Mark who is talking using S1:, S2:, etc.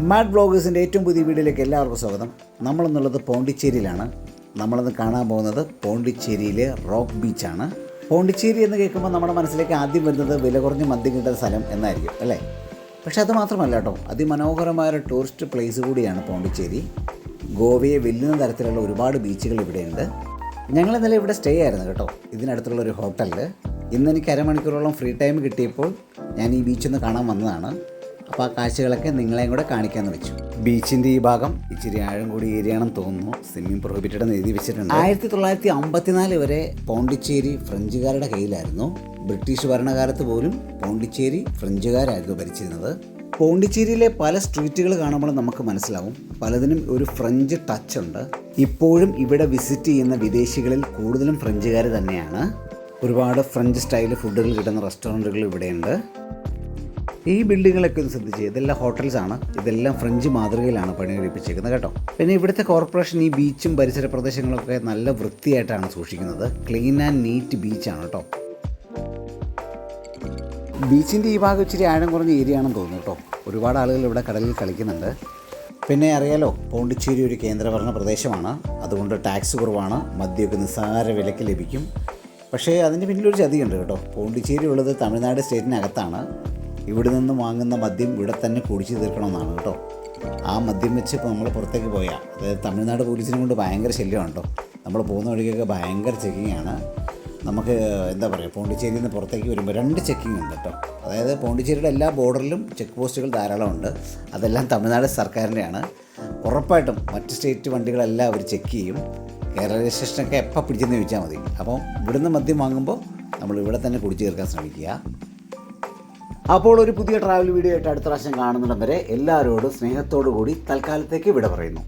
S1: Mad വ്ളോഗേഴ്സിൻ്റെ ഏറ്റവും പുതിയ വീഡിയോയിലേക്ക് എല്ലാവർക്കും സ്വാഗതം. നമ്മളെന്നുള്ളത് പോണ്ടിച്ചേരിയിലാണ്. നമ്മളന്ന് കാണാൻ പോകുന്നത് പോണ്ടിച്ചേരിയിലെ റോക്ക് ബീച്ചാണ്. പോണ്ടിച്ചേരി എന്ന് കേൾക്കുമ്പോൾ നമ്മുടെ മനസ്സിലേക്ക് ആദ്യം വരുന്നത് വില കുറഞ്ഞ മദ്യം കിട്ടുന്ന സ്ഥലം എന്നായിരിക്കും അല്ലേ? പക്ഷേ അത് മാത്രമല്ല കേട്ടോ, അതിമനോഹരമായൊരു ടൂറിസ്റ്റ് പ്ലേസ് കൂടിയാണ് പോണ്ടിച്ചേരി. ഗോവയെ വെല്ലുന്ന തരത്തിലുള്ള ഒരുപാട് ബീച്ചുകൾ ഇവിടെയുണ്ട്. ഞങ്ങൾ ഇന്നലെ ഇവിടെ സ്റ്റേ ആയിരുന്നു കേട്ടോ, ഇതിനടുത്തുള്ള ഒരു ഹോട്ടലിൽ. ഇന്ന് എനിക്ക് അരമണിക്കൂറോളം ഫ്രീ ടൈം കിട്ടിയപ്പോൾ ഞാൻ ഈ ബീച്ചൊന്ന് കാണാൻ വന്നതാണ്. അപ്പോൾ ആ കാഴ്ചകളൊക്കെ നിങ്ങളെയും കൂടെ കാണിക്കാമെന്ന് വെച്ചു. ബീച്ചിൻ്റെ ഈ ഭാഗം ഇച്ചിരി ആഴം കൂടി ഏരിയയാണെന്ന് തോന്നുന്നു. സ്വിമ്മിംഗ് പ്രൊഹിബിറ്റഡ് എന്ന് എഴുതി വെച്ചിട്ടുണ്ട്. 1954 വരെ പോണ്ടിച്ചേരി ഫ്രഞ്ചുകാരുടെ കയ്യിലായിരുന്നു. ബ്രിട്ടീഷ് ഭരണകാലത്ത് പോലും പോണ്ടിച്ചേരി ഫ്രഞ്ചുകാരായിരുന്നു ഭരിച്ചിരുന്നത്. പോണ്ടിച്ചേരിയിലെ പല സ്ട്രീറ്റുകൾ കാണുമ്പോൾ നമുക്ക് മനസ്സിലാവും പലതിനും ഒരു ഫ്രഞ്ച് ടച്ച് ഉണ്ട്. ഇപ്പോഴും ഇവിടെ വിസിറ്റ് ചെയ്യുന്ന വിദേശികളിൽ കൂടുതലും ഫ്രഞ്ചുകാർ തന്നെയാണ്. ഒരുപാട് ഫ്രഞ്ച് സ്റ്റൈൽ ഫുഡുകൾ കിട്ടുന്ന റെസ്റ്റോറൻറ്റുകൾ ഇവിടെയുണ്ട്. ഈ ബിൽഡിങ്ങുകളൊക്കെ ഒന്ന് ശ്രദ്ധിച്ച്, ഇതെല്ലാം ഹോട്ടൽസാണ്. ഇതെല്ലാം ഫ്രഞ്ച് മാതൃകയിലാണ് പണി കഴിപ്പിച്ചേക്കുന്നത് കേട്ടോ. പിന്നെ ഇവിടുത്തെ കോർപ്പറേഷൻ ഈ ബീച്ചും പരിസര പ്രദേശങ്ങളൊക്കെ നല്ല വൃത്തിയായിട്ടാണ് സൂക്ഷിക്കുന്നത്. ക്ലീൻ ആൻഡ് നീറ്റ് ബീച്ചാണ് കേട്ടോ. ബീച്ചിൻ്റെ ഈ ഭാഗം ഇച്ചിരി ആഴം കുറഞ്ഞ ഏരിയ ആണെന്ന് തോന്നുന്നു കേട്ടോ. ഒരുപാട് ആളുകൾ ഇവിടെ കടലിൽ കളിക്കുന്നുണ്ട്. പിന്നെ അറിയാലോ, പോണ്ടിച്ചേരി ഒരു കേന്ദ്രഭരണ പ്രദേശമാണ്. അതുകൊണ്ട് ടാക്സ് കുറവാണ്, മദ്യമൊക്കെ നിസ്സാര വിലയ്ക്ക് ലഭിക്കും. പക്ഷേ അതിൻ്റെ പിന്നിലൊരു ചതിയുണ്ട് കേട്ടോ. പോണ്ടിച്ചേരി ഉള്ളത് തമിഴ്നാട് സ്റ്റേറ്റിനകത്താണ്. ഇവിടെ നിന്ന് വാങ്ങുന്ന മദ്യം ഇവിടെ തന്നെ കുടിച്ച് തീർക്കണമെന്നാണ് കേട്ടോ. ആ മദ്യം വെച്ച് ഇപ്പോൾ നമ്മൾ പുറത്തേക്ക് പോയാൽ, അതായത് തമിഴ്നാട് പോലീസിനെ കൊണ്ട് ഭയങ്കര ശല്യമാണ് കേട്ടോ. നമ്മൾ പോകുന്ന വഴിക്കൊക്കെ ഭയങ്കര ചെക്കിങ്ങാണ്. നമുക്ക് എന്താ പറയുക, പോണ്ടിച്ചേരിയിൽ നിന്ന് പുറത്തേക്ക് വരുമ്പോൾ 2 ചെക്കിംഗ് ഉണ്ട് കേട്ടോ. അതായത് പോണ്ടിച്ചേരിയുടെ എല്ലാ ബോർഡറിലും ചെക്ക് പോസ്റ്റുകൾ ധാരാളമുണ്ട്. അതെല്ലാം തമിഴ്നാട് സർക്കാരിൻ്റെയാണ്. ഉറപ്പായിട്ടും മറ്റ് സ്റ്റേറ്റ് വണ്ടികളെല്ലാം അവർ ചെക്ക് ചെയ്യും. കേരള രജിസ്ട്രേഷനൊക്കെ എപ്പോൾ പിടിച്ചെന്ന് ചോദിച്ചാൽ മതി. അപ്പം ഇവിടുന്ന് മദ്യം വാങ്ങുമ്പോൾ നമ്മൾ ഇവിടെ തന്നെ കുടിച്ച് തീർക്കാൻ ശ്രമിക്കുക. അപ്പോൾ ഒരു പുതിയ ട്രാവൽ വീഡിയോ ആയിട്ട് അടുത്ത പ്രാവശ്യം കാണുന്നിടം വരെ എല്ലാവരോടും സ്നേഹത്തോടു കൂടി തൽക്കാലത്തേക്ക് വിട പറയുന്നു.